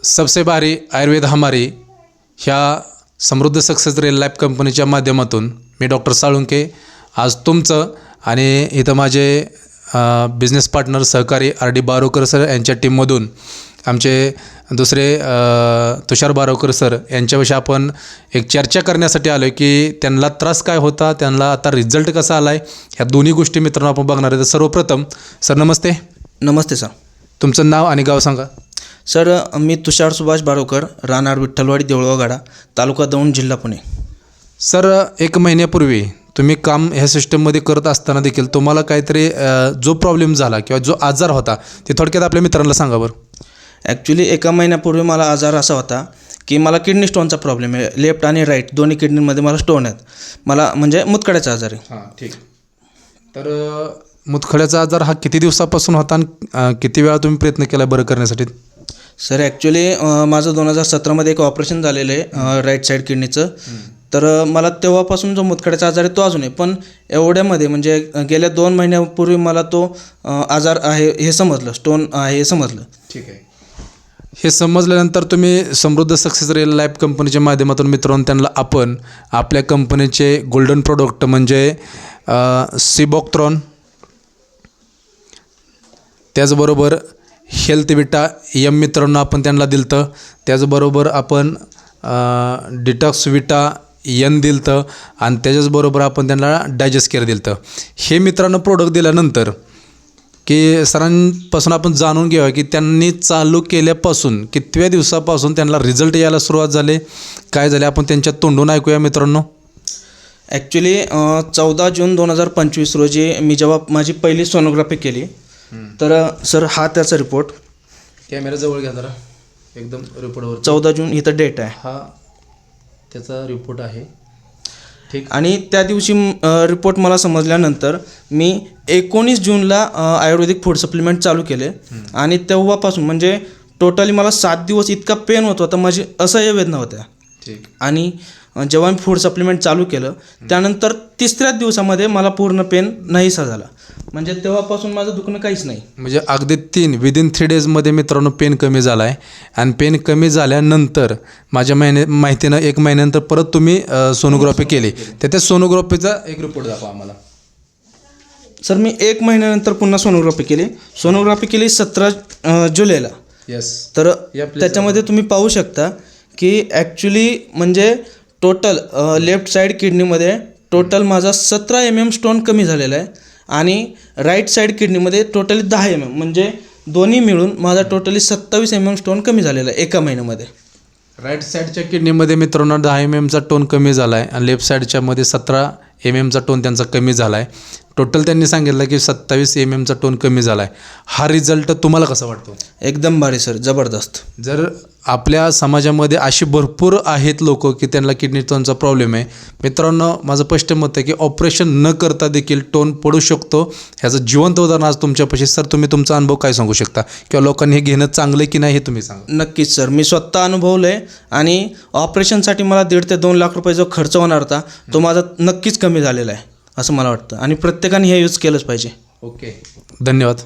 सबसे भारी आयुर्वेद हमारी ह्या समृद्ध सक्सेस रिअल लाईफ कंपनीच्या माध्यमातून मी डॉक्टर साळुंके आज तुमचं आणि इथं माझे बिझनेस पार्टनर सहकारी RD बारोकर सर यांच्या टीममधून आमचे दुसरे तुषार बारोकर सर यांच्याविषयी आपण एक चर्चा करण्यासाठी आलो आहे की त्यांना त्रास काय होता, त्यांना आता रिझल्ट कसा आला आहे, ह्या दोन्ही गोष्टी मित्रांनो आपण बघणार आहे. तर सर्वप्रथम सर नमस्ते. नमस्ते सर. तुमचं नाव आणि गाव सांगा. सर मी तुषार सुभाष बारोकर, राहणार विठ्ठलवाडी देऊळगाडा, तालुका दौंड, जिल्हा पुणे. सर 1 महिन्यापूर्वी तुम्ही काम ह्या सिस्टममध्ये करत असताना देखील तुम्हाला काहीतरी जो प्रॉब्लेम झाला किंवा जो आजार होता ते थोडक्यात आपल्या मित्रांना सांगा बरं. ॲक्च्युली 1 महिन्यापूर्वी मला आजार असा होता की मला किडनी स्टोनचा प्रॉब्लेम आहे. लेफ्ट आणि राईट दोन्ही किडनीमध्ये मला स्टोन आहेत. मला म्हणजे मुतखड्याचा आजार आहे. हां ठीक. तर मुतखड्याचा आजार हा किती दिवसापासून होता आणि किती वेळा तुम्ही प्रयत्न केला बरं करण्यासाठी? सर ॲक्च्युली माझं 2017मध्ये एक ऑपरेशन झालेलं आहे राईट साईड किडनीचं. तर मला तेव्हापासून जो मुतखड्याचा आजार आहे तो अजून आहे, पण एवढ्यामध्ये म्हणजे गेल्या 2 महिन्यापूर्वी मला तो आजार आहे हे समजलं, स्टोन आहे हे समजलं. ठीक आहे. हे समजल्यानंतर तुम्ही समृद्ध सक्सेस रिअल लाईफ कंपनीच्या माध्यमातून मित्रांनो त्यांना आपण आपल्या कंपनीचे गोल्डन प्रोडक्ट म्हणजे सिबोक्ट्रॉन, त्याचबरोबर हेल्थ विटा एम मित्रांनो आपण त्यांना दिलं. त्याचबरोबर आपण डिटॉक्स विटा एन दिलं आणि त्याच्याचबरोबर आपण त्यांना डायजेस्ट केअर दिलं. हे मित्रांनो प्रोडक्ट दिल्यानंतर की सरांपासून आपण जाणून घेऊया की त्यांनी चालू केल्यापासून कितव्या दिवसापासून त्यांना रिझल्ट यायला सुरुवात झाले, काय झाले आपण त्यांच्या तोंडून ऐकूया मित्रांनो. ॲक्च्युली 14 जून 2025 रोजी मी जेव्हा माझी पहिली सोनोग्राफी केली तर सर हा त्याचा रिपोर्ट. कॅमेरा जवळ घ्या जरा एकदम रिपोर्टवर. 14 जून इथं डेट आहे. हा त्याचा रिपोर्ट आहे. ठीक. आणि त्या दिवशी रिपोर्ट मला समजल्यानंतर मी 19 जूनला आयुर्वेदिक फूड सप्लिमेंट चालू केले आणि तेव्हापासून म्हणजे टोटली मला 7 दिवस इतका पेन होत होता, माझी असह्य वेदना होत्या. ठीक. आणि जेव्हा मी फूड सप्लिमेंट चालू केलं त्यानंतर 3ऱ्याच दिवसामध्ये मला पूर्ण पेन नाहीसा झाला. म्हणजे तेव्हापासून माझं दुखणं काहीच नाही. म्हणजे अगदी विदिन 3 डेजमध्ये मित्रांनो पेन कमी झाला आहे. आणि पेन कमी झाल्यानंतर माझ्या माहितीनं 1 महिन्यानंतर परत तुम्ही सोनोग्राफी केली. तर त्या सोनोग्राफीचा एक रिपोर्ट दाखवा आम्हाला. सर मी 1 महिन्यानंतर पुन्हा सोनोग्राफी केली 17 जुलैला. येस. तर त्याच्यामध्ये तुम्ही पाहू शकता की ॲक्च्युली म्हणजे टोटल लेफ्ट साईड किडनीमध्ये टोटल माझा 17 mm स्टोन कमी झालेला आहे आणि राईट साईड किडनीमध्ये टोटली 10 mm म्हणजे दोन्ही मिळून माझा टोटली 27 mm स्टोन कमी झालेला आहे 1 महिन्यामध्ये. राईट साईडच्या किडनीमध्ये मित्रांनो 10 mm टोन कमी झाला आहे आणि लेफ्ट साईडच्यामध्ये 17 mm टोन त्यांचा कमी झाला आहे. टोटल त्यांनी सांगितलं की 27 mm टोन कमी झाला आहे. हा रिझल्ट तुम्हाला कसा वाटतो? एकदम भारी सर, जबरदस्त. जर आपल्या समाजामध्ये अशी भरपूर आहेत लोक की त्यांना किडनी स्टोनचा प्रॉब्लेम आहे मित्रांनो, माझं स्पष्ट मत आहे की ऑपरेशन न करता देखील टोन पडू शकतो. ह्याचं जिवंत उदाहरण आज तुमच्यापाशी. सर तुम्ही तुमचा अनुभव काय सांगू शकता किंवा लोकांनी हे घेणं चांगलं आहे की नाही हे तुम्ही सांगा. नक्कीच सर, मी स्वतः अनुभवलं आहे आणि ऑपरेशनसाठी मला 1.5 ते 2 लाख रुपये जो खर्च होणार होता तो माझा नक्कीच कमी झालेला आहे असं मला वाटतं आणि प्रत्येकाने हे यूज केलंच पाहिजे. ओके, धन्यवाद.